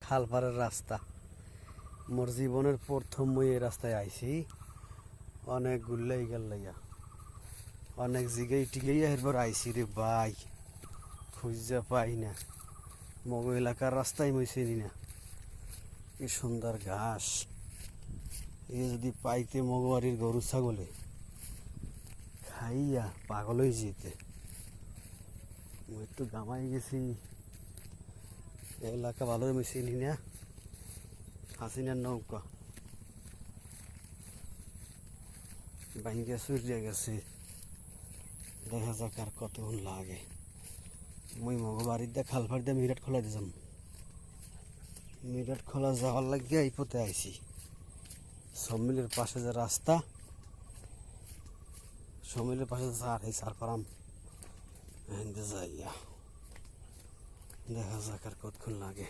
খালপাড়ের রাস্তা। মোর জীবনের প্রথম মই এই রাস্তায় আইছি। অনেক গুল্লাই গেল লাইয়া, অনেক জিগাই টিগাই এরপর আইছি রে ভাই, খুঁজা পাই না। মগ এলাকার রাস্তায় মই চিনি না। কি সুন্দর ঘাস, এ যদি পাইতে মগবাড়ির গরু ছাগলে খাইয়া পাগল হয়ে যেতে। মই তো গামাই গেছি, এলাকা ভালো আমি চিনি না। হাসিনার নৌকা ভাঙ্গিয়া চুরিয়া গেছে, দেখা যাক আর কতক্ষণ লাগে। মই মগবাড়ির দিয়ে খালপাড় দিয়ে মিরাট খোলা দিয়ে যাম। মিরাট খোলা যাওয়ার লাগিয়ে এই পথে আইছি। সমিলের পাশে যে রাস্তা, সমিলের পাশে সার এই সার পারাম যাইয়া দেখা যাক আর কতক্ষণ লাগে।